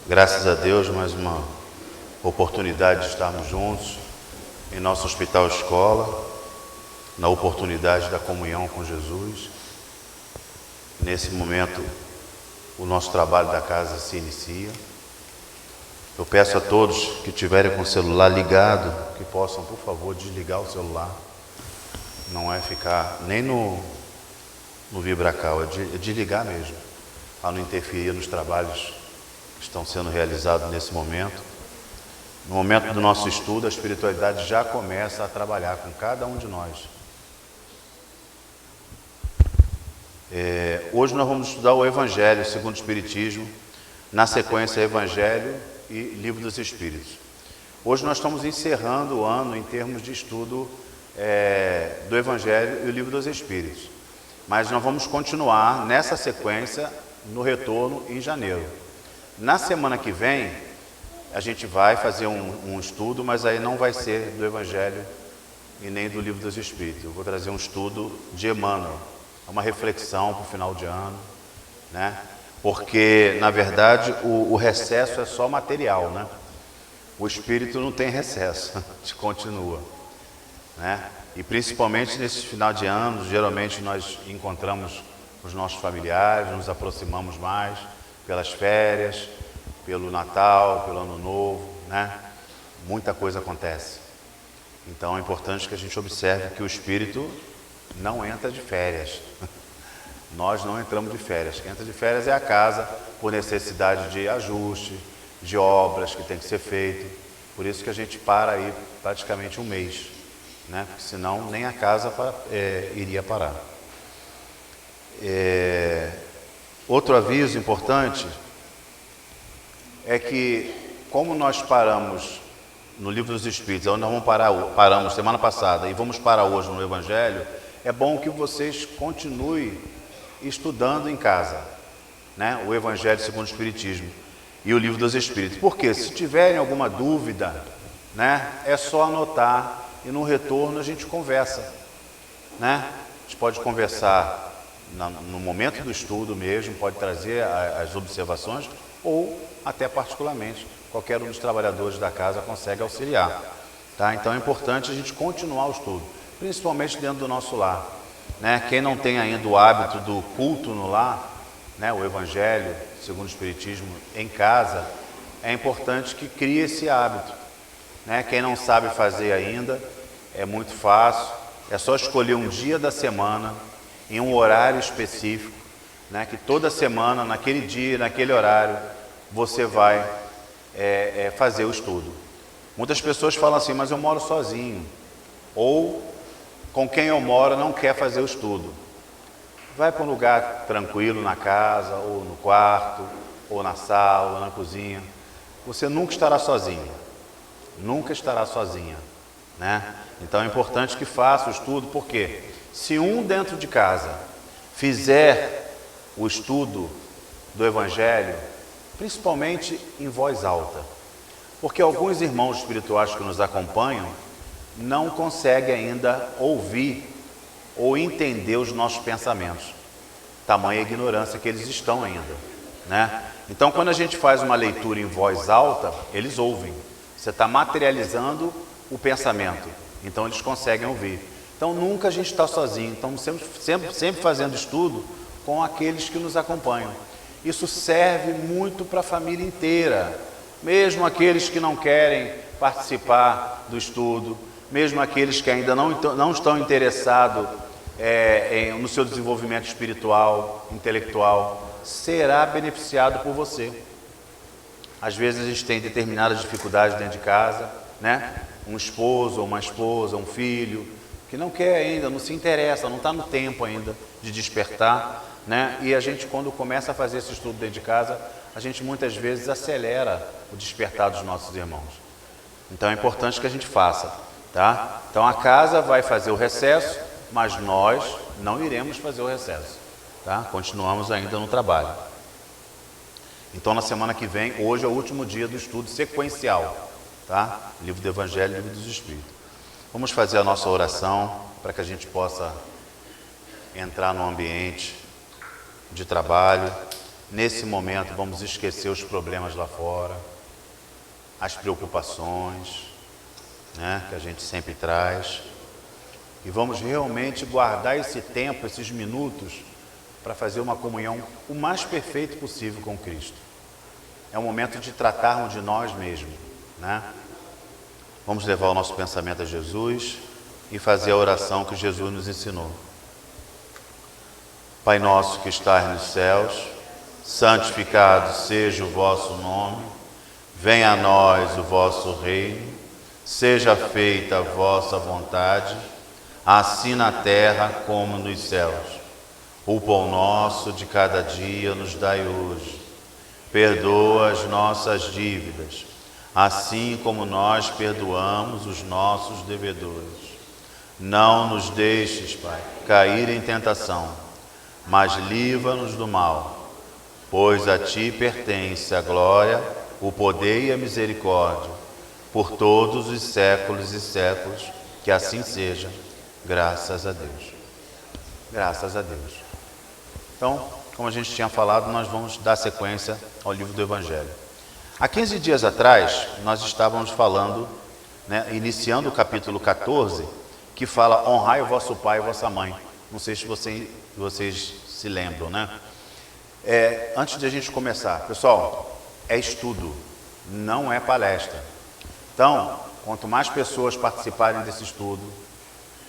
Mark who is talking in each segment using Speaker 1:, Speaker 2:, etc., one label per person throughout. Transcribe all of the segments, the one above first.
Speaker 1: Graças a Deus, mais uma oportunidade de estarmos juntos em nosso hospital escola, na oportunidade da comunhão com Jesus. Nesse momento, o nosso trabalho da casa se inicia. Eu peço a todos que tiverem com o celular ligado, que possam, por favor, desligar o celular. Não é ficar nem no vibracal, é desligar mesmo, para não interferir nos trabalhos que estão sendo realizados nesse momento. No momento do nosso estudo, a espiritualidade já começa a trabalhar com cada um de nós. Hoje nós vamos estudar o Evangelho segundo o Espiritismo, na sequência Evangelho e Livro dos Espíritos. Hoje nós estamos encerrando o ano em termos de estudo do Evangelho e o Livro dos Espíritos. Mas nós vamos continuar nessa sequência no retorno em janeiro. Na semana que vem, a gente vai fazer um estudo, mas aí não vai ser do Evangelho e nem do Livro dos Espíritos. Eu vou trazer um estudo de Emmanuel, uma reflexão para o final de ano, né? Porque, na verdade, o recesso é só material, né? O espírito não tem recesso, a gente continua, né? E principalmente nesse final de ano, geralmente nós encontramos os nossos familiares, nos aproximamos mais pelas férias, pelo Natal, pelo Ano Novo, né? Muita coisa acontece. Então é importante que a gente observe que o espírito não entra de férias. Nós não entramos de férias. Quem entra de férias é a casa, por necessidade de ajuste, de obras que tem que ser feito. Por isso que a gente para aí praticamente um mês, né? Porque senão nem a casa iria parar. Outro aviso importante é que, como nós paramos no Livro dos Espíritos, onde nós paramos semana passada e vamos parar hoje no Evangelho, é bom que vocês continuem estudando em casa, né? O Evangelho segundo o Espiritismo e o Livro dos Espíritos. Porque se tiverem alguma dúvida, né, é só anotar e no retorno a gente conversa, né? A gente pode conversar no momento do estudo mesmo, pode trazer as observações ou até particularmente, qualquer um dos trabalhadores da casa consegue auxiliar, tá? Então é importante a gente continuar o estudo, principalmente dentro do nosso lar, né? Quem não tem ainda o hábito do culto no lar, né, o Evangelho segundo o Espiritismo em casa, é importante que crie esse hábito, né? Quem não sabe fazer ainda, é muito fácil, é só escolher um dia da semana, em um horário específico, né? Que toda semana, naquele dia, naquele horário, você vai fazer o estudo. Muitas pessoas falam assim, mas eu moro sozinho, ou com quem eu moro não quer fazer o estudo. Vai para um lugar tranquilo na casa, ou no quarto, ou na sala, ou na cozinha. Você nunca estará sozinho, nunca estará sozinha, né? Então é importante que faça o estudo, porque se um dentro de casa fizer o estudo do Evangelho, principalmente em voz alta, porque alguns irmãos espirituais que nos acompanham não conseguem ainda ouvir ou entender os nossos pensamentos, tamanha ignorância que eles estão ainda, né? Então, quando a gente faz uma leitura em voz alta, eles ouvem. Você está materializando o pensamento, então eles conseguem ouvir. Então, nunca a gente está sozinho, estamos sempre fazendo estudo com aqueles que nos acompanham. Isso serve muito para a família inteira, mesmo aqueles que não querem participar do estudo, mesmo aqueles que ainda não estão interessados no seu desenvolvimento espiritual, intelectual, será beneficiado por você. Às vezes a gente tem determinadas dificuldades dentro de casa, né? Um esposo ou uma esposa, um filho, que não quer ainda, não se interessa, não está no tempo ainda de despertar, né? E a gente, quando começa a fazer esse estudo dentro de casa, a gente muitas vezes acelera o despertar dos nossos irmãos. Então é importante que a gente faça, tá? Então a casa vai fazer o recesso, mas nós não iremos fazer o recesso, tá? Continuamos ainda no trabalho. Então na semana que vem, hoje é o último dia do estudo sequencial, tá? Livro do Evangelho e Livro dos Espíritos. Vamos fazer a nossa oração para que a gente possa entrar no ambiente de trabalho nesse momento, vamos esquecer os problemas lá fora, as preocupações, né, que a gente sempre traz, e vamos realmente guardar esse tempo, esses minutos, para fazer uma comunhão o mais perfeito possível com Cristo. É um momento de tratarmos de nós mesmos, né? Vamos levar o nosso pensamento a Jesus e fazer a oração que Jesus nos ensinou. Pai nosso que estás nos céus, santificado seja o vosso nome, venha a nós o vosso reino, seja feita a vossa vontade, assim na terra como nos céus. O pão nosso de cada dia nos dai hoje. Perdoa as nossas dívidas, assim como nós perdoamos os nossos devedores. Não nos deixes, Pai, cair em tentação, mas livra-nos do mal, pois a Ti pertence a glória, o poder e a misericórdia, por todos os séculos e séculos, que assim seja, graças a Deus. Graças a Deus. Então, como a gente tinha falado, nós vamos dar sequência ao livro do Evangelho. Há 15 dias atrás, nós estávamos falando, né, iniciando o capítulo 14, que fala: honrai o vosso pai e vossa mãe. Não sei se vocês se lembram, né? Antes de a gente começar, pessoal, é estudo, não é palestra. Então, quanto mais pessoas participarem desse estudo,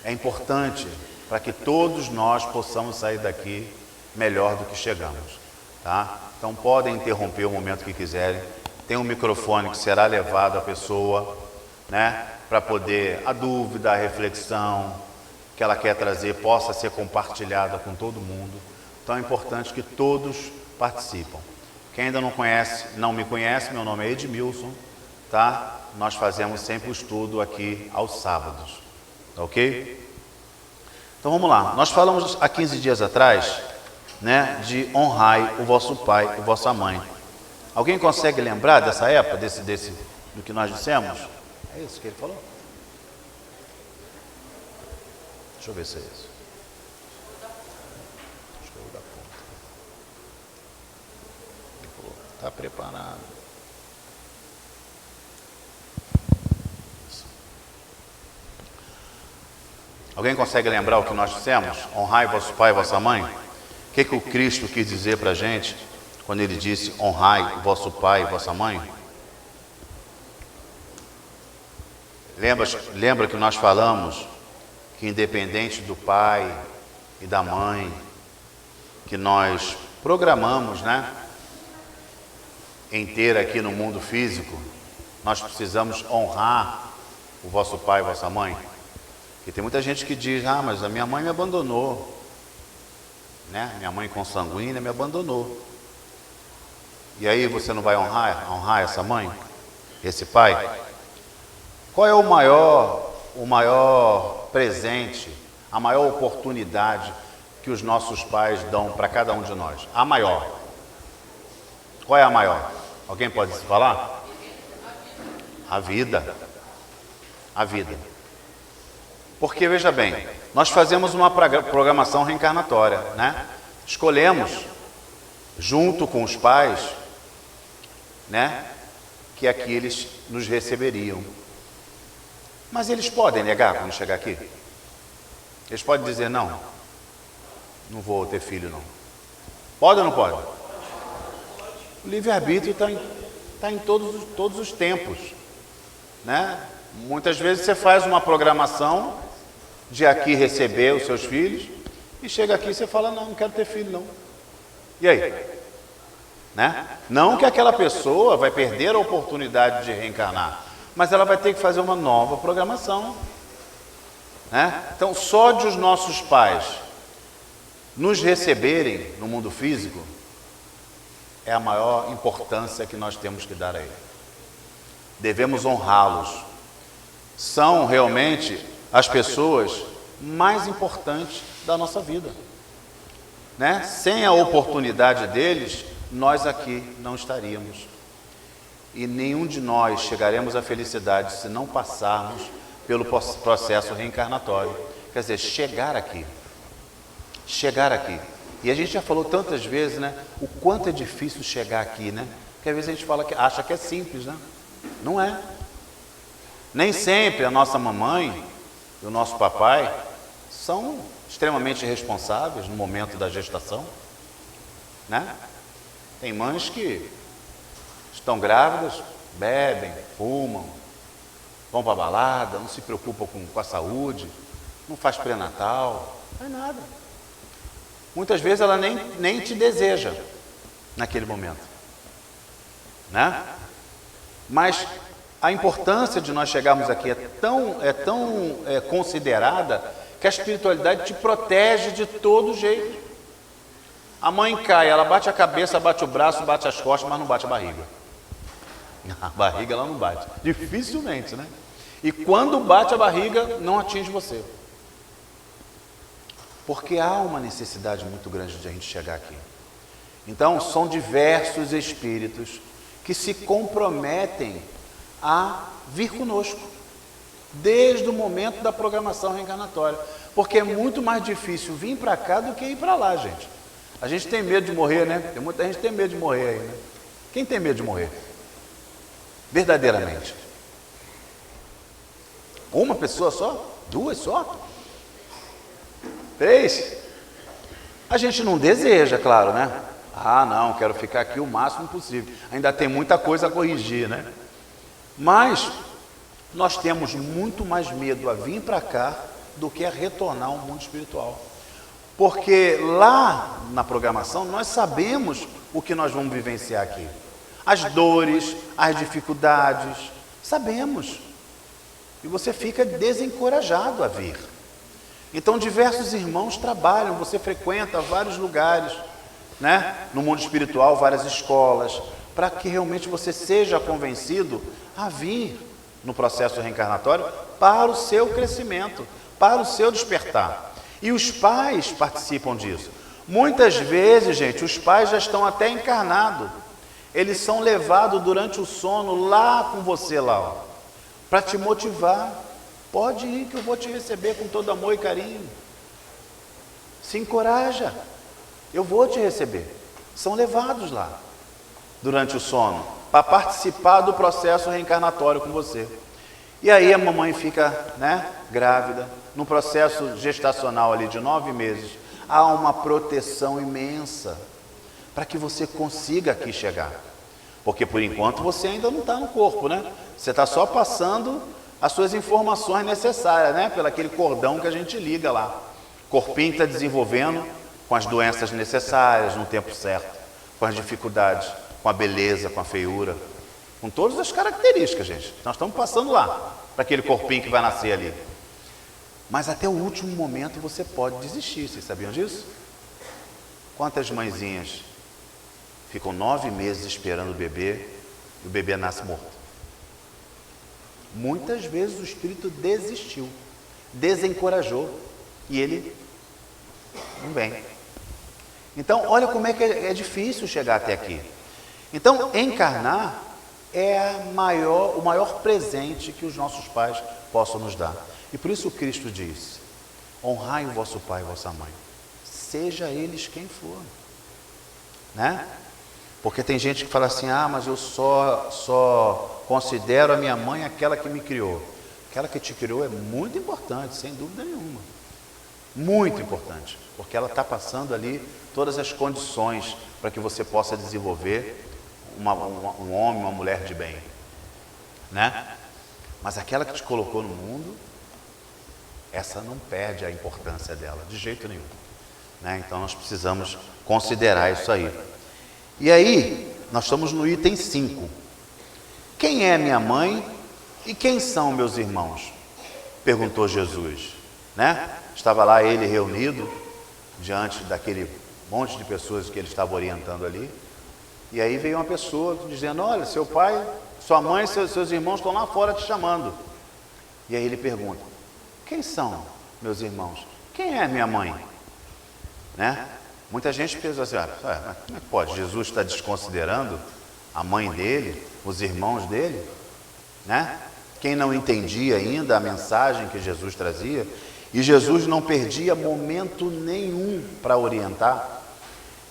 Speaker 1: é importante para que todos nós possamos sair daqui melhor do que chegamos, tá? Então podem interromper o momento que quiserem. Tem um microfone que será levado à pessoa, né, para poder a dúvida, a reflexão que ela quer trazer possa ser compartilhada com todo mundo. Então é importante que todos participem. Quem ainda não me conhece, meu nome é Edmilson, tá? Nós fazemos sempre o estudo aqui aos sábados, ok? Então vamos lá. Nós falamos há 15 dias atrás, né, de honrai o vosso pai e a vossa mãe. Alguém consegue lembrar dessa época, do que nós dissemos? É isso que ele falou? Deixa eu ver se é isso. Acho que eu vou dar conta. Ele falou: está preparado. Isso. Alguém consegue lembrar o que nós dissemos? Honrai vosso pai e vossa mãe? O que o Cristo quis dizer para a gente quando ele disse: honrai vosso pai e vossa mãe? Lembra que nós falamos que, independente do pai e da mãe, que nós programamos, né, em ter aqui no mundo físico, nós precisamos honrar o vosso pai e vossa mãe? Porque tem muita gente que diz: ah, mas a minha mãe me abandonou, né? Minha mãe consanguínea me abandonou. E aí você não vai honrar essa mãe, esse pai? Qual é o maior presente, a maior oportunidade que os nossos pais dão para cada um de nós? A maior. Qual é a maior? Alguém pode falar? A vida. A vida. Porque, veja bem, nós fazemos uma programação reencarnatória, né? Escolhemos, junto com os pais, né, que aqui eles nos receberiam. Mas eles podem negar quando chegar aqui? Eles podem dizer: não vou ter filho, não. Pode ou não pode? O livre-arbítrio está em todos os tempos, né? Muitas vezes você faz uma programação de aqui receber os seus filhos e chega aqui e você fala: não quero ter filho, não. E aí? Né? Não que aquela pessoa vai perder a oportunidade de reencarnar, mas ela vai ter que fazer uma nova programação, né? Então, só de os nossos pais nos receberem no mundo físico é a maior importância que nós temos que dar a ele. Devemos honrá-los. São realmente as pessoas mais importantes da nossa vida, né? Sem a oportunidade deles, nós aqui não estaríamos. E nenhum de nós chegaremos à felicidade se não passarmos pelo processo reencarnatório. Quer dizer, chegar aqui. E a gente já falou tantas vezes, né? O quanto é difícil chegar aqui, né? Porque às vezes a gente fala que acha que é simples, né? Não é. Nem sempre a nossa mamãe e o nosso papai são extremamente responsáveis no momento da gestação, né? Tem mães que estão grávidas, bebem, fumam, vão para a balada, não se preocupam com a saúde, não faz pré-natal, não faz nada. Muitas vezes ela nem te deseja naquele momento, né? Mas a importância de nós chegarmos aqui é tão considerada que a espiritualidade te protege de todo jeito. A mãe cai, ela bate a cabeça, bate o braço, bate as costas, mas não bate a barriga. A barriga ela não bate, dificilmente, né? E quando bate a barriga, não atinge você. Porque há uma necessidade muito grande de a gente chegar aqui. Então, são diversos espíritos que se comprometem a vir conosco, desde o momento da programação reencarnatória. Porque é muito mais difícil vir para cá do que ir para lá, gente. A gente tem medo de morrer, né? Tem muita gente que tem medo de morrer aí, né? Quem tem medo de morrer? Verdadeiramente. Uma pessoa só? Duas só? 3? A gente não deseja, claro, né? Ah, não, quero ficar aqui o máximo possível. Ainda tem muita coisa a corrigir, né? Mas nós temos muito mais medo a vir para cá do que a retornar ao mundo espiritual. Porque lá na programação nós sabemos o que nós vamos vivenciar aqui. As dores, as dificuldades, sabemos. E você fica desencorajado a vir. Então diversos irmãos trabalham, você frequenta vários lugares, né? No mundo espiritual, várias escolas, para que realmente você seja convencido a vir no processo reencarnatório para o seu crescimento, para o seu despertar. E os pais participam disso. Muitas vezes, gente, os pais já estão até encarnados. Eles são levados durante o sono lá com você, lá, para te motivar. Pode ir que eu vou te receber com todo amor e carinho. Se encoraja. Eu vou te receber. São levados lá durante o sono para participar do processo reencarnatório com você. E aí a mamãe fica, né, grávida, no processo gestacional ali de 9 meses. Há uma proteção imensa para que você consiga aqui chegar. Porque por enquanto você ainda não está no corpo, né? Você está só passando as suas informações necessárias, né? Pelo aquele cordão que a gente liga lá. O corpinho está desenvolvendo com as doenças necessárias no tempo certo, com as dificuldades, com a beleza, com a feiura, com todas as características, gente. Nós estamos passando lá, para aquele corpinho que vai nascer ali. Mas até o último momento você pode desistir, vocês sabiam disso? Quantas mãezinhas ficam 9 meses esperando o bebê e o bebê nasce morto? Muitas vezes o espírito desistiu, desencorajou e ele não vem. Então, olha como é que é difícil chegar até aqui. Então, encarnar é o maior presente que os nossos pais possam nos dar. E por isso Cristo diz: honrai o vosso pai e vossa mãe, seja eles quem for, né? Porque tem gente que fala assim: ah, mas eu só considero a minha mãe aquela que me criou. Aquela que te criou é muito importante, sem dúvida nenhuma. Muito importante, porque ela está passando ali todas as condições para que você possa desenvolver um homem, uma mulher de bem, né? Mas aquela que te colocou no mundo, essa não perde a importância dela, de jeito nenhum, né? Então nós precisamos considerar isso aí. E aí, nós estamos no item 5. Quem é minha mãe e quem são meus irmãos? Perguntou Jesus, né? Estava lá ele reunido, diante daquele monte de pessoas que ele estava orientando ali. E aí veio uma pessoa dizendo: olha, seu pai, sua mãe, seus irmãos estão lá fora te chamando. E aí ele pergunta: quem são meus irmãos? Quem é minha mãe? Né? Muita gente pensa assim: mas como é que pode? Jesus está desconsiderando a mãe dele, os irmãos dele, né? Quem não entendia ainda a mensagem que Jesus trazia, e Jesus não perdia momento nenhum para orientar.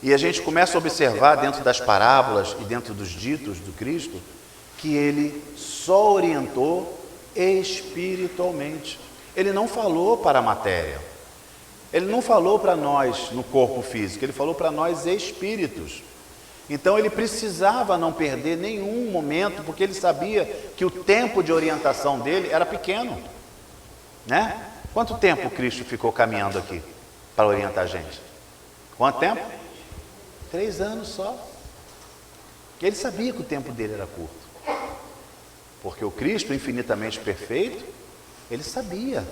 Speaker 1: E a gente começa a observar dentro das parábolas e dentro dos ditos do Cristo, que ele só orientou espiritualmente. Ele não falou para a matéria. Ele não falou para nós no corpo físico, ele falou para nós espíritos. Então ele precisava não perder nenhum momento, porque ele sabia que o tempo de orientação dele era pequeno, né? Quanto tempo Cristo ficou caminhando aqui para orientar a gente? Quanto tempo? 3 anos só. Ele sabia que o tempo dele era curto, porque o Cristo, infinitamente perfeito, ele sabia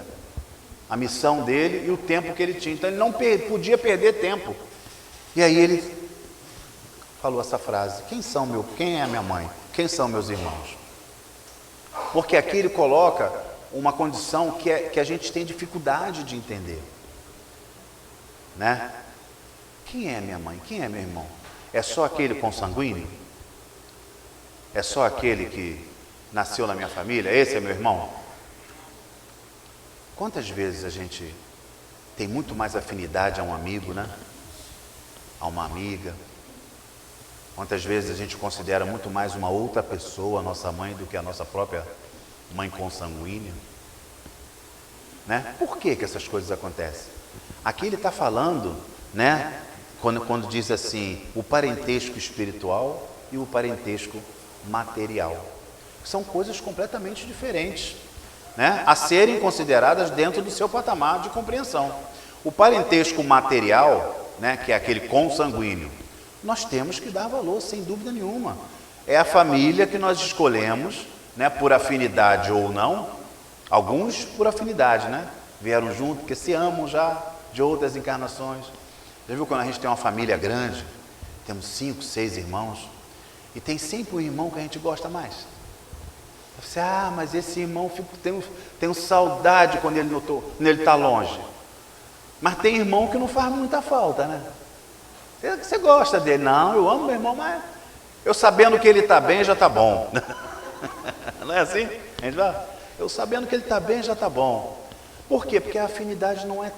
Speaker 1: a missão dele e o tempo que ele tinha. Então ele não podia perder tempo. E aí ele falou essa frase: quem é a minha mãe? Quem são meus irmãos? Porque aqui ele coloca uma condição que a gente tem dificuldade de entender, né? Quem é minha mãe? Quem é meu irmão? É só aquele consanguíneo? É só aquele que nasceu na minha família? Esse é meu irmão? Quantas vezes a gente tem muito mais afinidade a um amigo, né? A uma amiga? Quantas vezes a gente considera muito mais uma outra pessoa, a nossa mãe, do que a nossa própria mãe consanguínea? Né? Por que essas coisas acontecem? Aqui ele está falando, né? Quando diz assim, o parentesco espiritual e o parentesco material. São coisas completamente diferentes, né? A serem consideradas dentro do seu patamar de compreensão. O parentesco material, né? Que é aquele consanguíneo, nós temos que dar valor, sem dúvida nenhuma. É a família que nós escolhemos, né? Por afinidade ou não. Alguns por afinidade, né? Vieram junto porque se amam já de outras encarnações. Já viu quando a gente tem uma família grande, temos 5, 6 irmãos, e tem sempre um irmão que a gente gosta mais? Você, mas esse irmão, tenho saudade quando ele está longe. Mas tem irmão que não faz muita falta, né? Você gosta dele? Não, eu amo meu irmão, mas eu sabendo que ele está bem, já está bom. Não é assim? A gente vai, eu sabendo que ele está bem, já está bom. Por quê? Porque a afinidade não é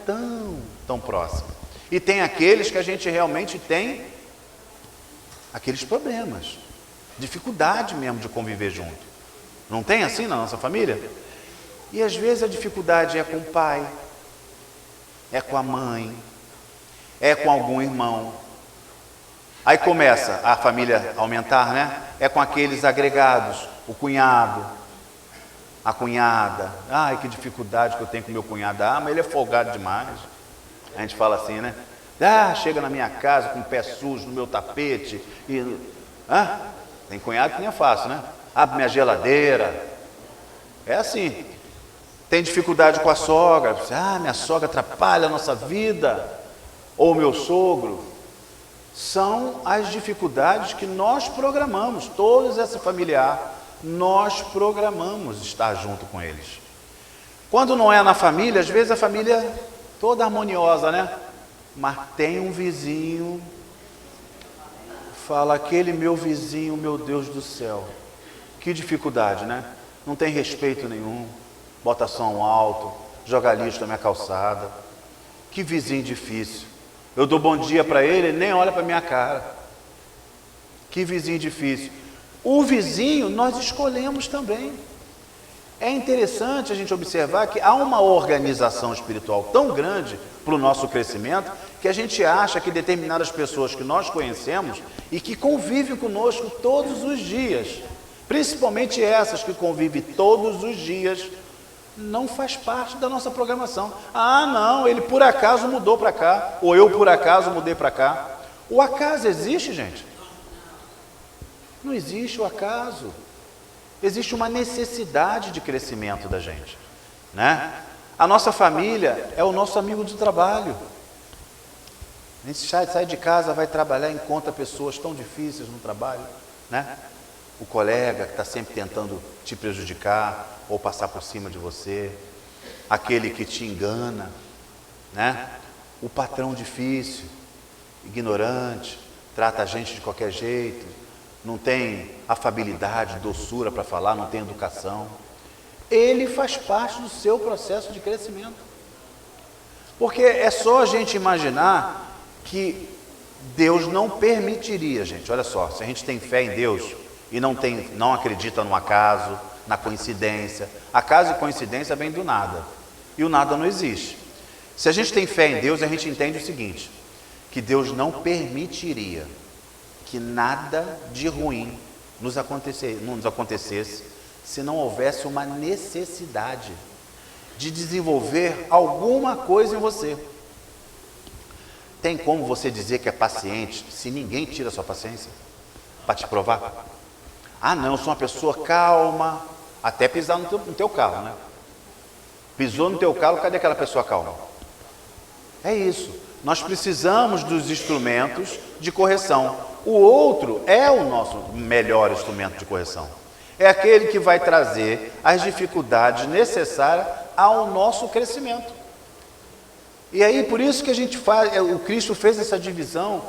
Speaker 1: tão próxima. E tem aqueles que a gente realmente tem aqueles problemas, dificuldade mesmo de conviver junto. Não tem assim na nossa família? E às vezes a dificuldade é com o pai, é com a mãe, é com algum irmão. Aí começa a família a aumentar, né? É com aqueles agregados, o cunhado, a cunhada. Ai, que dificuldade que eu tenho com meu cunhado. Mas ele é folgado demais. A gente fala assim, né? Chega na minha casa com o pé sujo no meu tapete. Tem cunhado que nem é fácil, né? Abre minha geladeira. É assim. Tem dificuldade com a sogra. Minha sogra atrapalha a nossa vida. Ou meu sogro. São as dificuldades que nós programamos. Todos esse familiar, nós programamos estar junto com eles. Quando não é na família, às vezes a família é toda harmoniosa, né? Mas tem um vizinho, fala, aquele meu vizinho, meu Deus do céu. Que dificuldade, né? Não tem respeito nenhum, bota som alto, joga lixo na minha calçada. Que vizinho difícil. Eu dou bom dia para ele, ele nem olha para minha cara. Que vizinho difícil. O vizinho nós escolhemos também. É interessante a gente observar que há uma organização espiritual tão grande para o nosso crescimento, que a gente acha que determinadas pessoas que nós conhecemos e que convivem conosco todos os dias, principalmente essas que convivem todos os dias, não faz parte da nossa programação. Não, ele por acaso mudou para cá, ou eu por acaso mudei para cá. O acaso existe, gente? Não existe o acaso. Existe uma necessidade de crescimento da gente, né? A nossa família é o nosso amigo de trabalho. A gente sai de casa, vai trabalhar, encontra pessoas tão difíceis no trabalho, né? O colega que está sempre tentando te prejudicar ou passar por cima de você, aquele que te engana, né? O patrão difícil, ignorante, trata a gente de qualquer jeito, não tem afabilidade, doçura para falar, não tem educação. Ele faz parte do seu processo de crescimento. Porque é só a gente imaginar que Deus não permitiria, gente, olha só, se a gente tem fé em Deus e não acredita no acaso, na coincidência. Acaso e coincidência vem do nada, e o nada não existe. Se a gente tem fé em Deus, a gente entende o seguinte, que Deus não permitiria que nada de ruim nos acontecesse se não houvesse uma necessidade de desenvolver alguma coisa em você. Tem como você dizer que é paciente se ninguém tira a sua paciência para te provar? Ah, não, eu sou uma pessoa calma, até pisar no teu calo, né? Pisou no teu calo, cadê aquela pessoa calma? É isso. Nós precisamos dos instrumentos de correção. O outro é o nosso melhor instrumento de correção. É aquele que vai trazer as dificuldades necessárias ao nosso crescimento. E aí, por isso que a gente faz, o Cristo fez essa divisão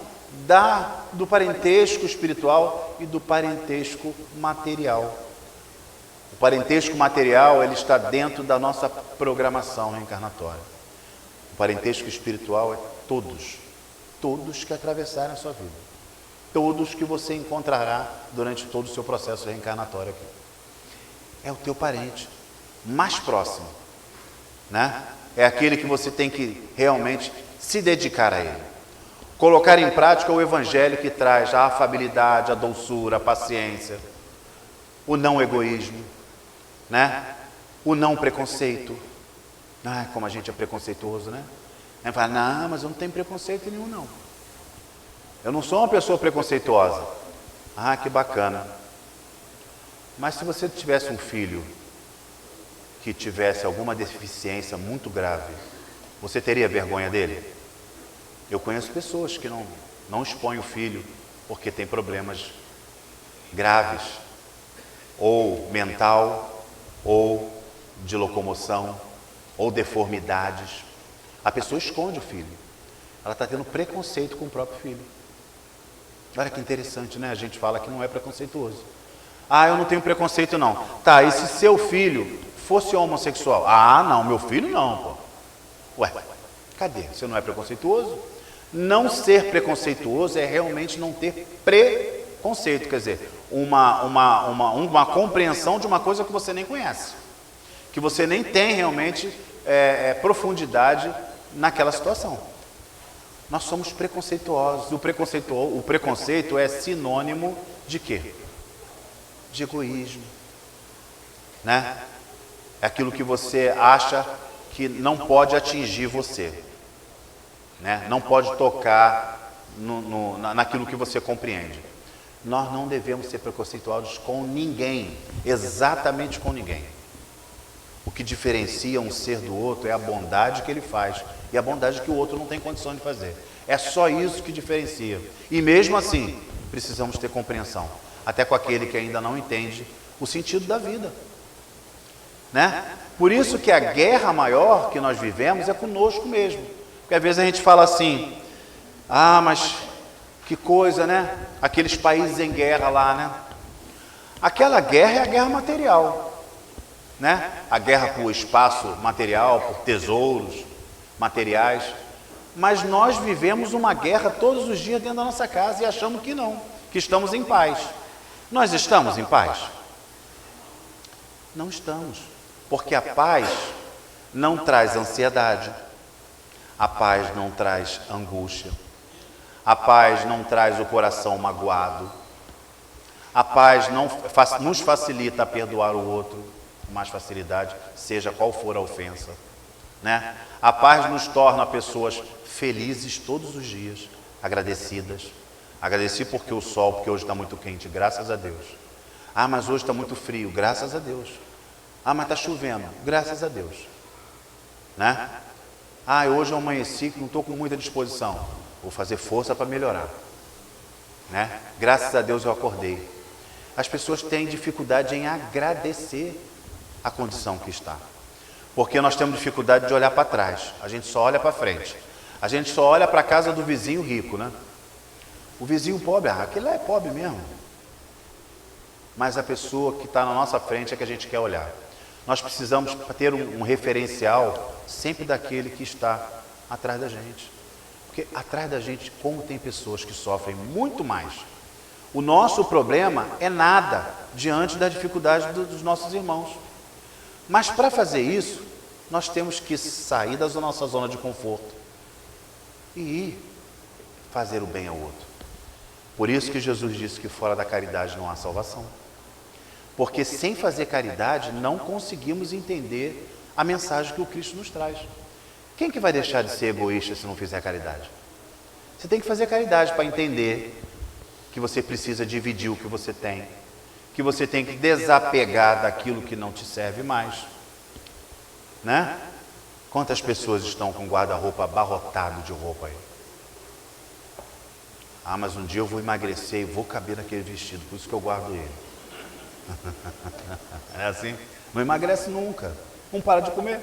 Speaker 1: do parentesco espiritual e do parentesco material. O parentesco material, ele está dentro da nossa programação reencarnatória. O parentesco espiritual é todos que atravessarem a sua vida. Todos que você encontrará durante todo o seu processo reencarnatório aqui. É o teu parente mais próximo, né? É aquele que você tem que realmente se dedicar a ele. Colocar em prática o Evangelho que traz a afabilidade, a doçura, a paciência, o não egoísmo, né? O não preconceito. Ah, como a gente é preconceituoso, né? A gente fala, não, mas eu não tenho preconceito nenhum, não. Eu não sou uma pessoa preconceituosa. Ah, que bacana. Mas se você tivesse um filho que tivesse alguma deficiência muito grave, você teria vergonha dele? Eu conheço pessoas que não expõem o filho porque tem problemas graves, ou mental, ou de locomoção, ou deformidades. A pessoa esconde o filho. Ela está tendo preconceito com o próprio filho. Olha que interessante, né? A gente fala que não é preconceituoso. Ah, eu não tenho preconceito não. Tá, e se seu filho fosse homossexual? Ah, não, meu filho não, pô. Ué, cadê? Você não é preconceituoso? Não ser preconceituoso é realmente não ter preconceito, quer dizer, uma compreensão de uma coisa que você nem conhece, que você nem tem realmente profundidade naquela situação. Nós somos preconceituosos. O preconceito é sinônimo de quê? De egoísmo, né? É aquilo que você acha que não pode atingir você, né? Não pode tocar naquilo que você compreende. Nós não devemos ser preconceituosos com ninguém, exatamente com ninguém. O que diferencia um ser do outro é a bondade que ele faz e a bondade que o outro não tem condição de fazer. É só isso que diferencia. E mesmo assim, precisamos ter compreensão, até com aquele que ainda não entende o sentido da vida, né? Por isso que a guerra maior que nós vivemos é conosco mesmo. Porque às vezes a gente fala assim, ah, mas que coisa, né? Aqueles países em guerra lá, né? Aquela guerra é a guerra material, né? A guerra por espaço material, por tesouros materiais. Mas nós vivemos uma guerra todos os dias dentro da nossa casa e achamos que não, que estamos em paz. Nós estamos em paz? Não estamos, porque a paz não traz ansiedade, a paz não traz angústia, a paz não traz o coração magoado, a paz não nos facilita a perdoar o outro com mais facilidade, seja qual for a ofensa, né? A paz nos torna pessoas felizes todos os dias, agradecidas. Agradeci porque hoje está muito quente, graças a Deus. Ah, mas hoje está muito frio, graças a Deus. Ah, mas está chovendo, graças a Deus, né? Ah, hoje eu amanheci, não estou com muita disposição, vou fazer força para melhorar, né? Graças a Deus eu acordei. As pessoas têm dificuldade em agradecer a condição que está, porque nós temos dificuldade de olhar para trás, a gente só olha para frente, a gente só olha para a casa do vizinho rico, né? O vizinho pobre, aquele lá é pobre mesmo. Mas a pessoa que está na nossa frente é que a gente quer olhar. Nós precisamos ter um referencial sempre daquele que está atrás da gente. Porque atrás da gente, como tem pessoas que sofrem muito mais. O nosso problema é nada diante da dificuldade dos nossos irmãos. Mas para fazer isso, nós temos que sair da nossa zona de conforto e ir fazer o bem ao outro. Por isso que Jesus disse que fora da caridade não há salvação. Porque sem fazer caridade não conseguimos entender a mensagem que o Cristo nos traz. Quem que vai deixar de ser egoísta se não fizer caridade? Você tem que fazer caridade para entender que você precisa dividir o que você tem, que você tem que desapegar daquilo que não te serve mais, né? Quantas pessoas estão com guarda-roupa abarrotado de roupa aí? Ah, mas um dia eu vou emagrecer e vou caber naquele vestido, por isso que eu guardo ele. É assim? Não emagrece nunca, não para de comer.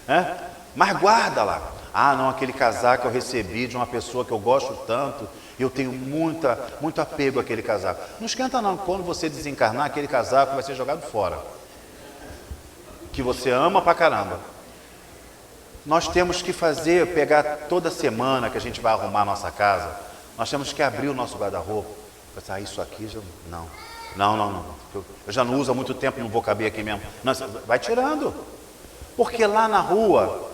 Speaker 1: É? Mas guarda lá. Ah, não, aquele casaco eu recebi de uma pessoa que eu gosto tanto, eu tenho muito apego àquele casaco. Não esquenta não, quando você desencarnar, aquele casaco vai ser jogado fora. Que você ama pra caramba. Nós temos que pegar toda semana que a gente vai arrumar a nossa casa, nós temos que abrir o nosso guarda-roupa. Pensar, isso aqui já... Não. Eu já não uso há muito tempo, não vou caber aqui mesmo. Não, vai tirando. Porque lá na rua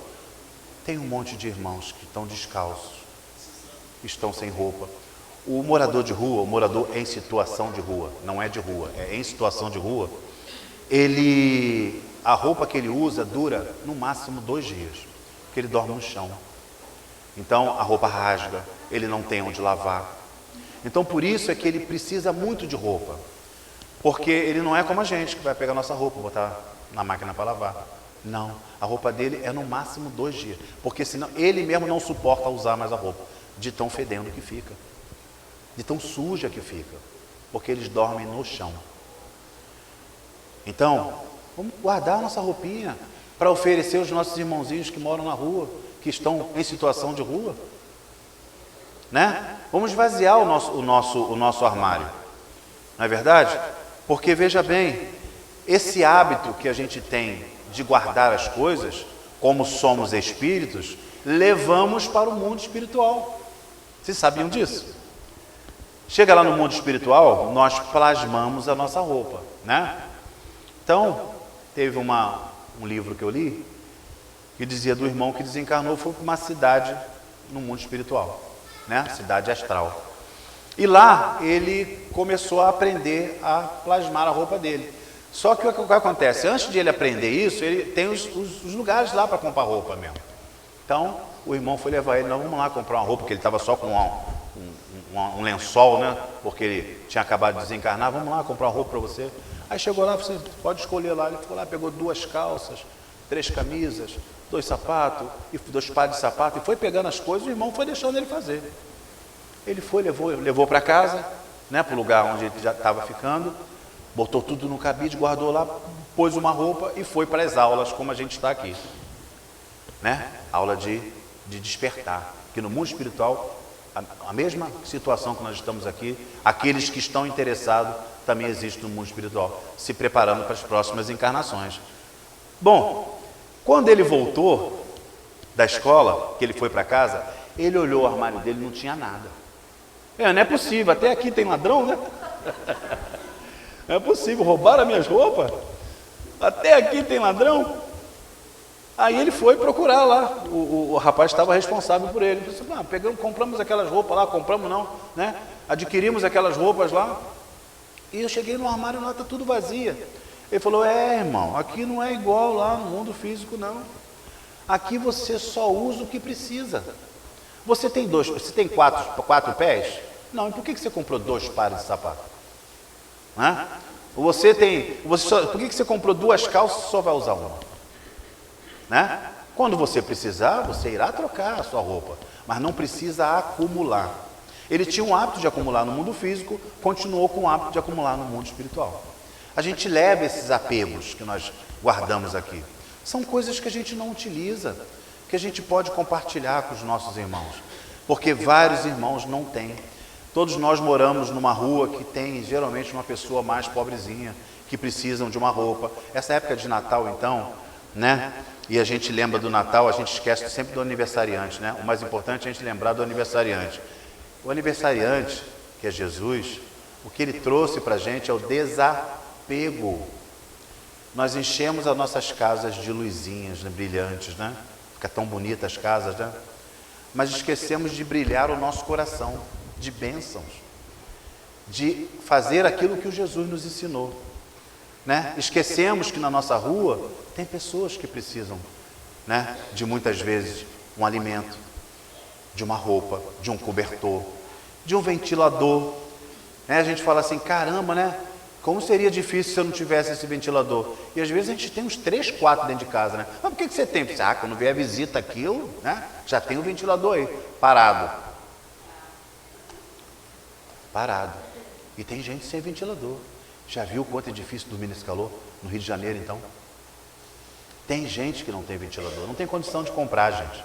Speaker 1: tem um monte de irmãos que estão descalços, estão sem roupa. O morador de rua, o morador em situação de rua, não é de rua, é em situação de rua, a roupa que ele usa dura no máximo 2 dias, porque ele dorme no chão. Então a roupa rasga, ele não tem onde lavar. Então por isso é que ele precisa muito de roupa, porque ele não é como a gente, que vai pegar nossa roupa, botar na máquina para lavar. Não, a roupa dele é no máximo 2 dias, porque senão ele mesmo não suporta usar mais a roupa, de tão fedendo que fica, de tão suja que fica, porque eles dormem no chão. Então, vamos guardar a nossa roupinha para oferecer aos nossos irmãozinhos que moram na rua, que estão em situação de rua, né? Vamos esvaziar o nosso armário, não é verdade? Porque veja bem, esse hábito que a gente tem de guardar as coisas, como somos espíritos, levamos para o mundo espiritual. Vocês sabiam disso? Chega lá no mundo espiritual, nós plasmamos a nossa roupa, né? Então, teve um livro que eu li, que dizia do irmão que desencarnou, foi para uma cidade no mundo espiritual, né? Cidade astral. E lá ele começou a aprender a plasmar a roupa dele. Só que o que acontece? Antes de ele aprender isso, ele tem os lugares lá para comprar roupa mesmo. Então, o irmão foi levar ele, vamos lá comprar uma roupa, porque ele estava só com um lençol, né? Porque ele tinha acabado de desencarnar, vamos lá comprar uma roupa para você. Aí chegou lá, você pode escolher lá. Ele ficou lá, pegou 2 calças, 3 camisas, 2 sapatos, e 2 pares de sapato, e foi pegando as coisas, o irmão foi deixando ele fazer. Ele foi, levou para casa, né? Para o lugar onde ele já estava ficando, botou tudo no cabide, guardou lá, pôs uma roupa e foi para as aulas, como a gente está aqui, né? Aula de despertar, que no mundo espiritual, a mesma situação que nós estamos aqui, aqueles que estão interessados também existe no mundo espiritual, se preparando para as próximas encarnações. Bom, quando ele voltou da escola, que ele foi para casa, ele olhou o armário dele e não tinha nada. Não é possível, até aqui tem ladrão, né? Não é possível, roubaram as minhas roupas? Até aqui tem ladrão? Aí ele foi procurar lá, o rapaz estava responsável por ele. Ele disse, compramos aquelas roupas lá, compramos não, né? Adquirimos aquelas roupas lá. E eu cheguei no armário lá, está tudo vazia. Ele falou, irmão, aqui não é igual lá no mundo físico não. Aqui você só usa o que precisa. Você tem 4 pés? Não, e por que você comprou 2 pares de sapato? Hã? Por que você comprou 2 calças e só vai usar uma? Né? Quando você precisar, você irá trocar a sua roupa, mas não precisa acumular. Ele tinha um hábito de acumular no mundo físico, continuou com o hábito de acumular no mundo espiritual. A gente leva esses apegos que nós guardamos aqui. São coisas que a gente não utiliza, que a gente pode compartilhar com os nossos irmãos, porque vários irmãos não têm. Todos nós moramos numa rua que tem geralmente uma pessoa mais pobrezinha, que precisam de uma roupa. Essa época de Natal, então, né? e a gente lembra do Natal, a gente esquece sempre do aniversariante, né? O mais importante é a gente lembrar do aniversariante. O aniversariante, que é Jesus, o que ele trouxe para a gente é o desapego. Nós enchemos as nossas casas de luzinhas, né, brilhantes, né? Fica tão bonita as casas, né? Mas esquecemos de brilhar o nosso coração, de bênçãos, de fazer aquilo que o Jesus nos ensinou, né? Esquecemos que na nossa rua tem pessoas que precisam, né, de muitas vezes um alimento, de uma roupa, de um cobertor, de um ventilador, né? A gente fala assim, caramba, né? Como seria difícil se eu não tivesse esse ventilador? E às vezes a gente tem uns 3, 4 dentro de casa, né? Mas por que você tem? Ah, quando vier a visita aqui, né, já tem o ventilador aí, parado. Parado. E tem gente sem ventilador. Já viu o quanto é difícil dormir nesse calor? No Rio de Janeiro, então? Tem gente que não tem ventilador, não tem condição de comprar, gente.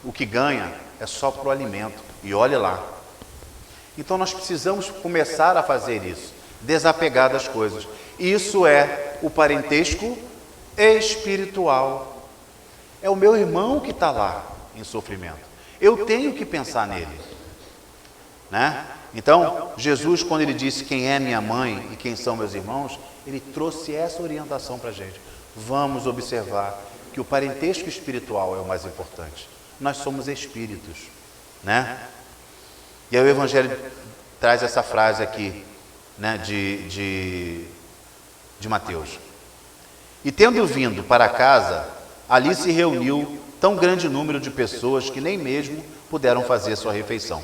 Speaker 1: O que ganha é só para o alimento. E olhe lá. Então nós precisamos começar a fazer isso. Desapegar das coisas. Isso é o parentesco espiritual. É o meu irmão que está lá em sofrimento. Eu tenho que pensar nele, né? Então, Jesus, quando ele disse quem é minha mãe e quem são meus irmãos, ele trouxe essa orientação para a gente. Vamos observar que o parentesco espiritual é o mais importante. Nós somos espíritos, né? E aí o Evangelho traz essa frase aqui, né, de Mateus. E tendo vindo para casa, ali se reuniu tão grande número de pessoas que nem mesmo puderam fazer sua refeição.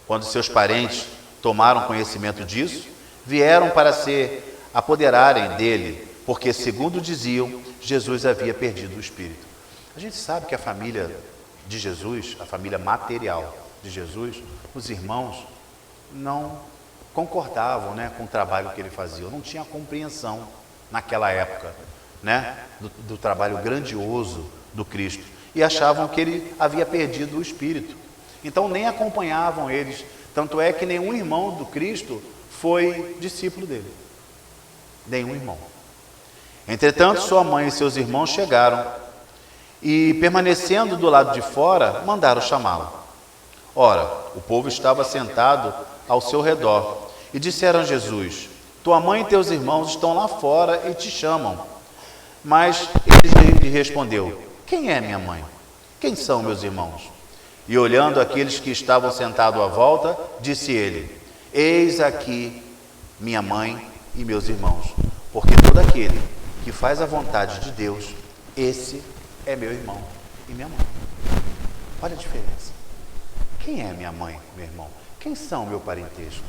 Speaker 1: Quando seus parentes tomaram conhecimento disso, vieram para se apoderarem dele, porque, segundo diziam, Jesus havia perdido o espírito. A gente sabe que a família de Jesus, a família material de Jesus, os irmãos não concordavam, né, com o trabalho que ele fazia, não tinha compreensão naquela época, né, do trabalho grandioso do Cristo, e achavam que ele havia perdido o espírito. Então nem acompanhavam eles, tanto é que nenhum irmão do Cristo foi discípulo dele, nenhum irmão. Entretanto, sua mãe e seus irmãos chegaram e, permanecendo do lado de fora, mandaram chamá-lo. Ora, o povo estava sentado ao seu redor e disseram a Jesus: tua mãe e teus irmãos estão lá fora e te chamam. Mas ele lhe respondeu: quem é minha mãe? Quem são meus irmãos? E olhando aqueles que estavam sentados à volta, disse ele: eis aqui minha mãe e meus irmãos, porque todo aquele que faz a vontade de Deus, esse é meu irmão e minha mãe. Olha a diferença. Quem é minha mãe, meu irmão? Quem são meu parentesco?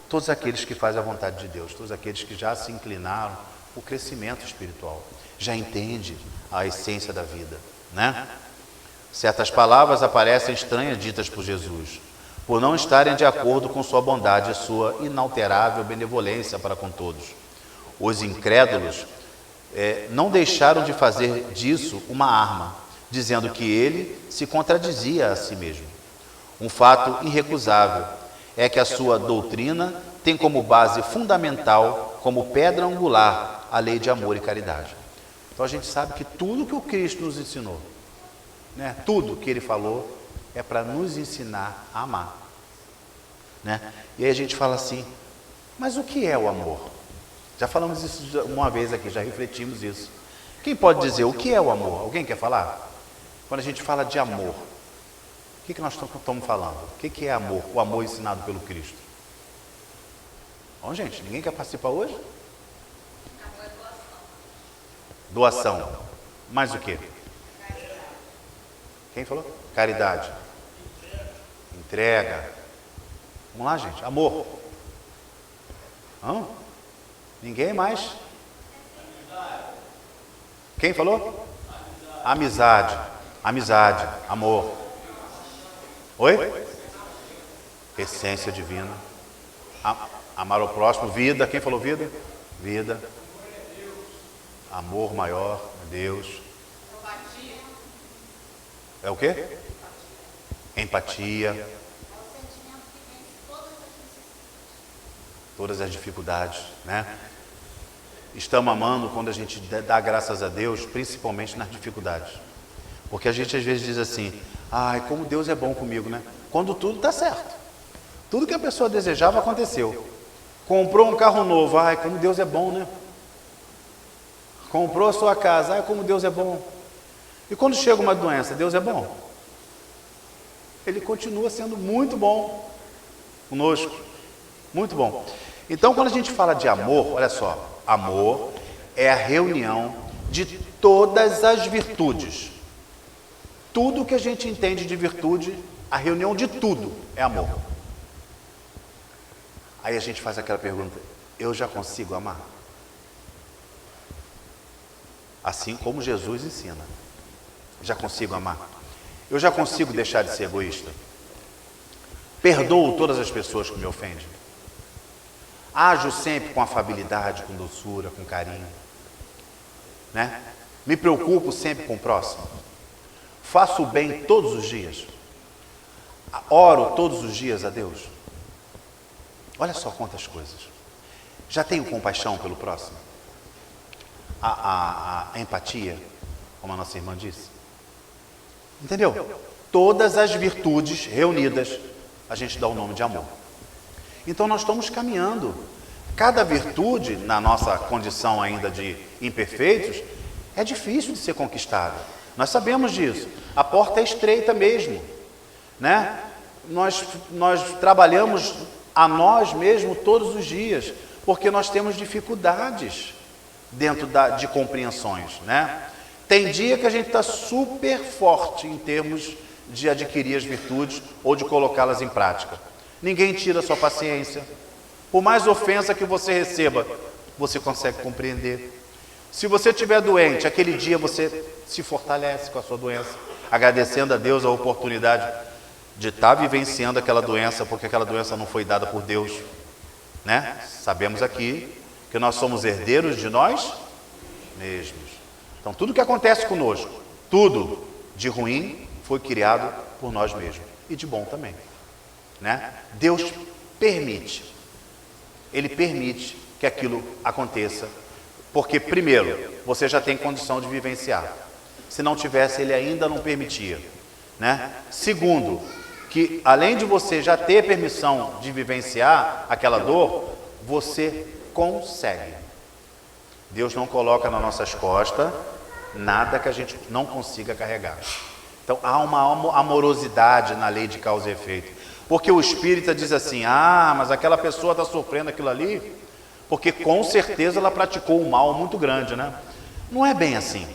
Speaker 1: Todos aqueles que fazem a vontade de Deus, todos aqueles que já se inclinaram o crescimento espiritual, já entende a essência da vida, né? Certas palavras aparecem estranhas ditas por Jesus, por não estarem de acordo com sua bondade e sua inalterável benevolência para com todos. Os incrédulos não deixaram de fazer disso uma arma, dizendo que ele se contradizia a si mesmo. Um fato irrecusável é que a sua doutrina tem como base fundamental, como pedra angular, a lei de amor e caridade. Então a gente sabe que tudo que o Cristo nos ensinou, né, tudo que ele falou é para nos ensinar a amar, né? E aí a gente fala assim, mas o que é o amor? Já falamos isso uma vez aqui, já refletimos isso. Quem pode dizer o que é o amor? Alguém quer falar? Quando a gente fala de amor, o que nós estamos falando? O que é amor? O amor ensinado pelo Cristo. Bom, gente, ninguém quer participar hoje?
Speaker 2: Amor é
Speaker 1: Doação. Mais o quê? Quem falou? Caridade. Entrega. Vamos lá, gente. Amor. Hã? Ninguém mais? Quem falou? Amizade. Amizade. Amor. Oi? Essência divina. Amar o próximo. Vida. Quem falou vida? Vida. Amor maior. Deus. É o quê? Empatia. Todas as dificuldades, né? estamos amando quando a gente dá graças a Deus, principalmente nas dificuldades. Porque a gente às vezes diz assim, ai, como Deus é bom comigo, né? Quando tudo está certo. Tudo que a pessoa desejava aconteceu. Comprou um carro novo, ai, como Deus é bom, né? Comprou a sua casa, ai, como Deus é bom. E quando chega uma doença, Deus é bom? Ele continua sendo muito bom conosco. Muito bom. Então, quando a gente fala de amor, olha só, amor é a reunião de todas as virtudes. Tudo que a gente entende de virtude, a reunião de tudo é amor. Aí a gente faz aquela pergunta, eu já consigo amar? Assim como Jesus ensina. Já consigo amar? Eu já consigo deixar de ser egoísta? Perdoo todas as pessoas que me ofendem? Ajo sempre com afabilidade, com doçura, com carinho? Né? Me preocupo sempre com o próximo? Faço o bem todos os dias? Oro todos os dias a Deus? Olha só quantas coisas. Já tenho compaixão pelo próximo? A empatia, como a nossa irmã disse? Entendeu? Todas as virtudes reunidas, a gente dá o nome de amor. Então nós estamos caminhando. Cada virtude, na nossa condição ainda de imperfeitos, é difícil de ser conquistada. Nós sabemos disso. A porta é estreita mesmo, né? Nós trabalhamos a nós mesmos todos os dias, porque nós temos dificuldades dentro de compreensões, né? Tem dia que a gente está super forte em termos de adquirir as virtudes ou de colocá-las em prática. Ninguém tira a sua paciência. Por mais ofensa que você receba, você consegue compreender. Se você estiver doente, aquele dia você se fortalece com a sua doença, agradecendo a Deus a oportunidade de estar vivenciando aquela doença, porque aquela doença não foi dada por Deus, né? Sabemos aqui que nós somos herdeiros de nós mesmos. Então, tudo que acontece conosco, tudo de ruim, foi criado por nós mesmos. E de bom também, né? Deus permite. Ele permite que aquilo aconteça. Porque, primeiro, você já tem condição de vivenciar. Se não tivesse, ele ainda não permitia, né? Segundo, que além de você já ter permissão de vivenciar aquela dor, você consegue. Deus não coloca nas nossas costas nada que a gente não consiga carregar. Então há uma amorosidade na lei de causa e efeito. Porque o espírita diz assim, mas aquela pessoa está sofrendo aquilo ali, porque com certeza ela praticou um mal muito grande, né? Não é bem assim.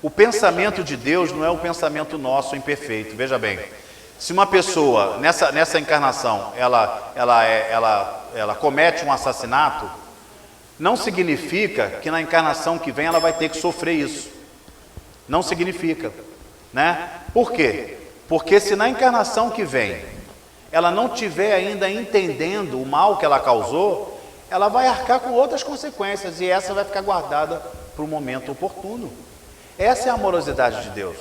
Speaker 1: O pensamento de Deus não é o pensamento nosso imperfeito. Veja bem, se uma pessoa nessa encarnação ela comete um assassinato, não significa que na encarnação que vem ela vai ter que sofrer isso. Não significa, né? Por quê? Porque se na encarnação que vem ela não estiver ainda entendendo o mal que ela causou, ela vai arcar com outras consequências e essa vai ficar guardada para o momento oportuno. Essa é a amorosidade de Deus,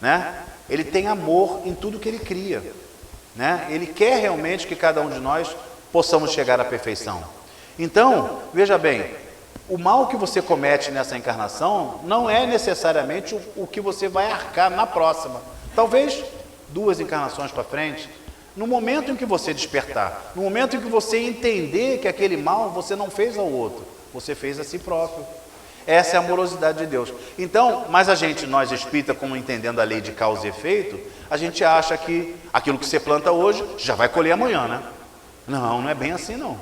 Speaker 1: né? Ele tem amor em tudo que Ele cria, né? Ele quer realmente que cada um de nós possamos chegar à perfeição. Então, veja bem, o mal que você comete nessa encarnação não é necessariamente o que você vai arcar na próxima. Talvez 2 encarnações para frente, no momento em que você despertar, no momento em que você entender que aquele mal você não fez ao outro, você fez a si próprio. Essa é a amorosidade de Deus. Então, mas nós espírita, como entendendo a lei de causa e efeito, a gente acha que aquilo que você planta hoje já vai colher amanhã, né? Não é bem assim não.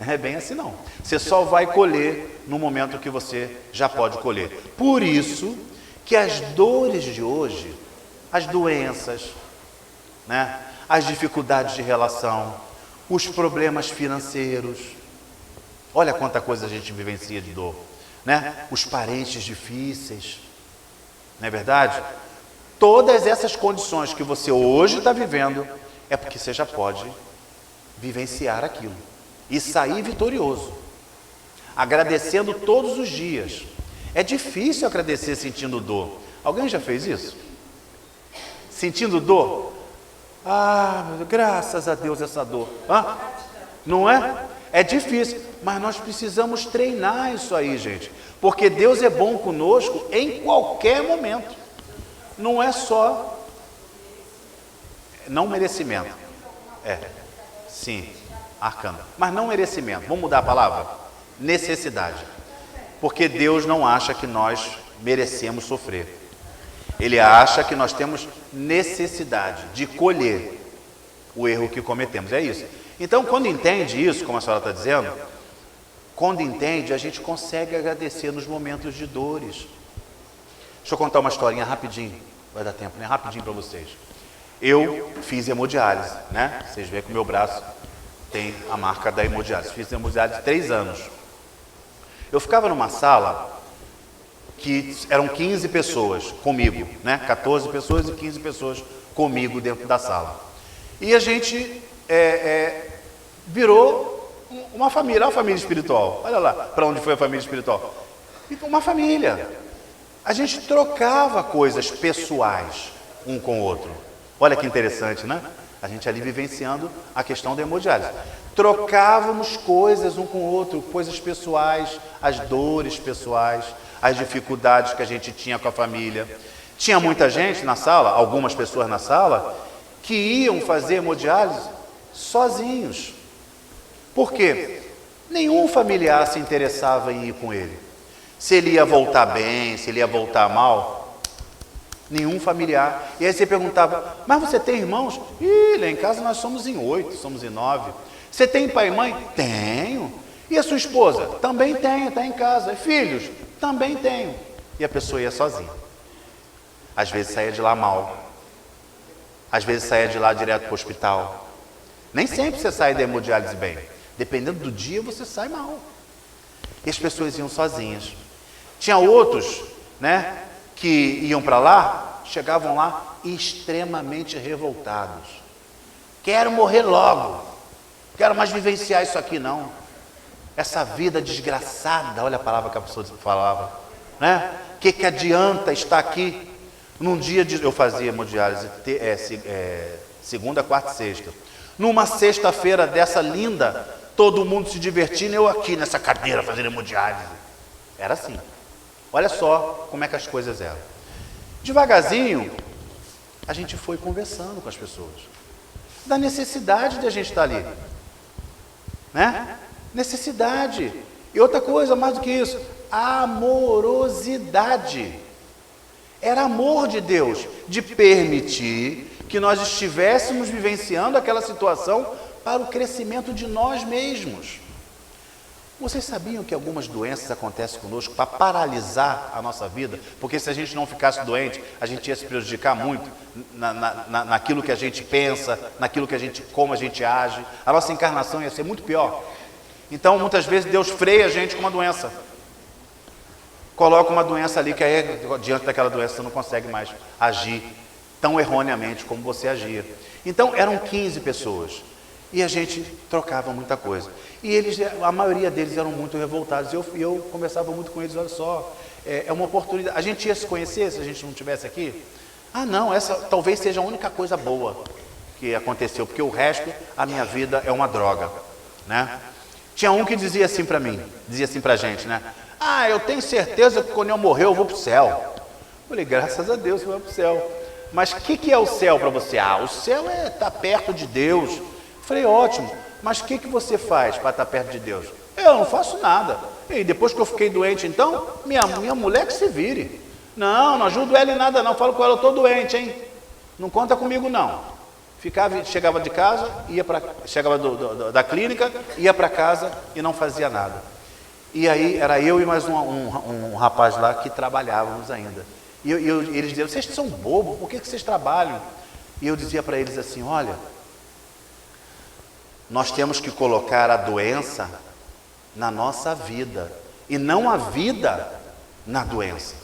Speaker 1: É bem assim não. Você só vai colher no momento que você já pode colher. Por isso que as dores de hoje, as doenças, né? As dificuldades de relação, os problemas financeiros, olha quanta coisa a gente vivencia de dor, né? Os parentes difíceis, não é verdade? Todas essas condições que você hoje está vivendo, é porque você já pode vivenciar aquilo e sair vitorioso, agradecendo todos os dias. É difícil agradecer sentindo dor. Alguém já fez isso? Sentindo dor? Graças a Deus essa dor. Não é? É difícil, mas nós precisamos treinar isso aí, gente. Porque Deus é bom conosco em qualquer momento. Não é só não merecimento. Sim, arcano. Mas não merecimento. Vamos mudar a palavra? Necessidade. Porque Deus não acha que nós merecemos sofrer. Ele acha que nós temos necessidade de colher o erro que cometemos. É isso. Então, quando entende isso, como a senhora está dizendo, quando entende, a gente consegue agradecer nos momentos de dores. Deixa eu contar uma historinha rapidinho. Vai dar tempo, né? Rapidinho para vocês. Eu fiz hemodiálise, né? Vocês veem que o meu braço tem a marca da hemodiálise. Fiz hemodiálise 3 anos. Eu ficava numa sala que eram 15 pessoas comigo, né? 14 pessoas e 15 pessoas comigo dentro da sala. E a gente virou uma família espiritual. Olha lá para onde foi a família espiritual. Uma família. A gente trocava coisas pessoais um com o outro. Olha que interessante, né? A gente ali vivenciando a questão da hemodiálise. Trocávamos coisas um com o outro, coisas pessoais, as dores pessoais, as dificuldades que a gente tinha com a família. Tinha muita gente na sala, algumas pessoas na sala, que iam fazer hemodiálise sozinhos. Por quê? Nenhum familiar se interessava em ir com ele. Se ele ia voltar bem, se ele ia voltar mal, nenhum familiar. E aí você perguntava, mas você tem irmãos? Ih, lá em casa nós somos em 8, somos em 9. Você tem pai e mãe? Tenho. E a sua esposa? Também tenho, está em casa. E filhos? Também tenho. E a pessoa ia sozinha. Às vezes saía de lá mal. Às vezes saía de lá direto para o hospital. Nem sempre você sai da hemodiálise bem. Dependendo do dia, você sai mal. E as pessoas iam sozinhas. Tinha outros, né, que iam para lá, chegavam lá extremamente revoltados. Quero morrer logo. Quero mais vivenciar isso aqui não. Essa vida desgraçada, olha a palavra que a pessoa falava, né? Que adianta estar aqui num dia de... Eu fazia hemodiálise segunda, quarta e sexta. Numa sexta-feira dessa linda, todo mundo se divertindo, eu aqui nessa cadeira fazendo hemodiálise. Era assim. Olha só como é que as coisas eram. Devagarzinho, a gente foi conversando com as pessoas. Da necessidade de a gente estar ali. Né? Necessidade. E outra coisa, mais do que isso, amorosidade. Era amor de Deus, de permitir que nós estivéssemos vivenciando aquela situação para o crescimento de nós mesmos. Vocês sabiam que algumas doenças acontecem conosco para paralisar a nossa vida? Porque se a gente não ficasse doente, a gente ia se prejudicar muito naquilo que a gente pensa, naquilo que como a gente age. A nossa encarnação ia ser muito pior. Então, muitas vezes, Deus freia a gente com uma doença. Coloca uma doença ali que aí, diante daquela doença, você não consegue mais agir tão erroneamente como você agia. Então, eram 15 pessoas. E a gente trocava muita coisa. E a maioria deles eram muito revoltados. E eu conversava muito com eles, olha só, é uma oportunidade. A gente ia se conhecer se a gente não estivesse aqui? Ah, não, essa talvez seja a única coisa boa que aconteceu, porque o resto, a minha vida é uma droga, né? Tinha um que dizia assim para mim, dizia assim para a gente, né? Ah, eu tenho certeza que quando eu morrer eu vou para o céu. Eu falei, graças a Deus, você vai para o céu. Mas o que é o céu para você? Ah, o céu é estar perto de Deus. Eu falei, ótimo, mas o que você faz para estar perto de Deus? Eu não faço nada. E depois que eu fiquei doente, então, minha mulher que se vire. Não ajudo ela em nada não, falo com ela, eu estou doente, hein? Não conta comigo não. Chegava de casa, chegava da clínica, ia para casa e não fazia nada. E aí era eu e mais um rapaz lá que trabalhávamos ainda. E eles diziam, vocês são bobos, por que vocês trabalham? E eu dizia para eles assim, olha, nós temos que colocar a doença na nossa vida e não a vida na doença.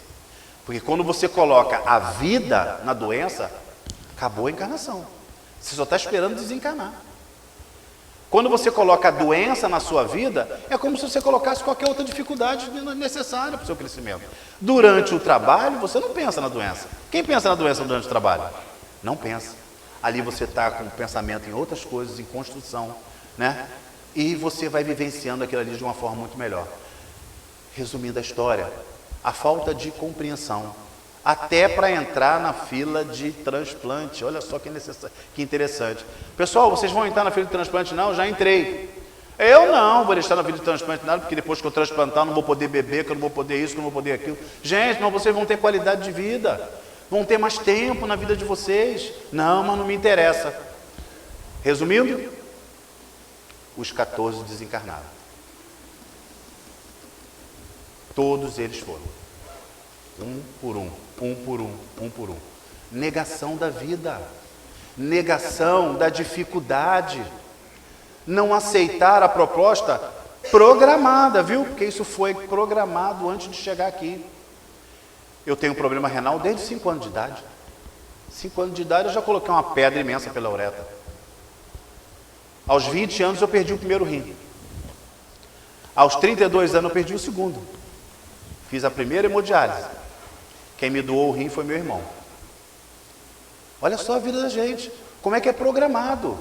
Speaker 1: Porque quando você coloca a vida na doença, acabou a encarnação. Você só está esperando desencarnar. Quando você coloca a doença na sua vida, é como se você colocasse qualquer outra dificuldade necessária para o seu crescimento. Durante o trabalho, você não pensa na doença. Quem pensa na doença durante o trabalho? Não pensa. Ali você está com o pensamento em outras coisas, em construção, né? e você vai vivenciando aquilo ali de uma forma muito melhor. Resumindo a história, a falta de compreensão, até para entrar na fila de transplante. Olha só que interessante. Pessoal, vocês vão entrar na fila de transplante? Não, já entrei. Eu não vou deixar na fila de transplante nada, porque depois que eu transplantar, eu não vou poder beber, que eu não vou poder isso, que eu não vou poder aquilo. Gente, mas vocês vão ter qualidade de vida, vão ter mais tempo na vida de vocês. Não, mas não me interessa. Resumindo, os 14 desencarnaram. Todos eles foram. Um por um, um por um, um por um. Negação da vida, negação da dificuldade, não aceitar a proposta programada, viu? Porque isso foi programado antes de chegar aqui. Eu tenho um problema renal desde 5 anos de idade. 5 anos de idade eu já coloquei uma pedra imensa pela uretra. Aos 20 anos eu perdi o primeiro rim. Aos 32 anos eu perdi o segundo. Fiz a primeira hemodiálise. Quem me doou o rim foi meu irmão. Olha só a vida da gente, como é que é programado.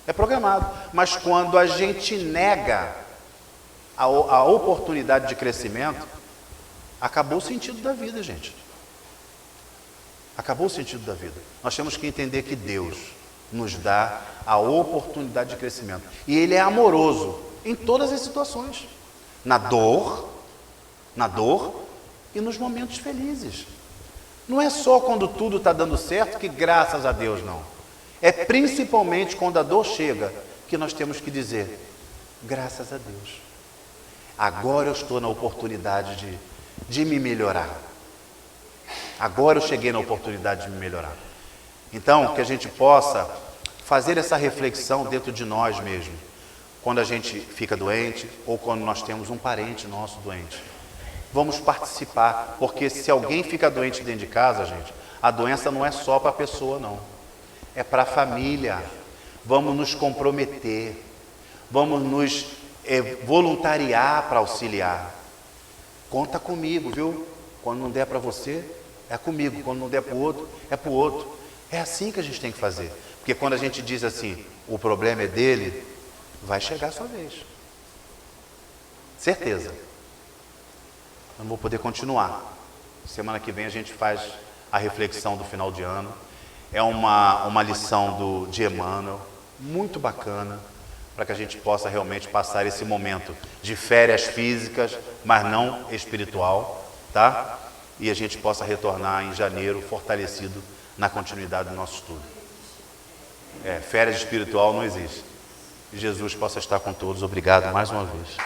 Speaker 1: É programado. Mas quando a gente nega a oportunidade de crescimento, acabou o sentido da vida, gente. Acabou o sentido da vida. Nós temos que entender que Deus nos dá a oportunidade de crescimento. E Ele é amoroso em todas as situações. Na dor e nos momentos felizes. Não é só quando tudo está dando certo que graças a Deus, não. É principalmente quando a dor chega que nós temos que dizer, graças a Deus. Agora eu estou na oportunidade de me melhorar. Agora eu cheguei na oportunidade de me melhorar. Então, que a gente possa fazer essa reflexão dentro de nós mesmos, quando a gente fica doente ou quando nós temos um parente nosso doente. Vamos participar, porque se alguém fica doente dentro de casa, gente, a doença não é só para a pessoa, não. É para a família. Vamos nos comprometer, vamos nos voluntariar para auxiliar. Conta comigo, viu? Quando não der para você, é comigo. Quando não der para o outro, é para o outro. É assim que a gente tem que fazer. Porque quando a gente diz assim, o problema é dele, vai chegar a sua vez. Certeza. Eu não vou poder continuar. Semana que vem a gente faz a reflexão do final de ano. É uma lição de Emmanuel, muito bacana, para que a gente possa realmente passar esse momento de férias físicas, mas não espiritual, tá? E a gente possa retornar em janeiro fortalecido na continuidade do nosso estudo. Férias espiritual não existe. Que Jesus possa estar com todos. Obrigado mais uma vez.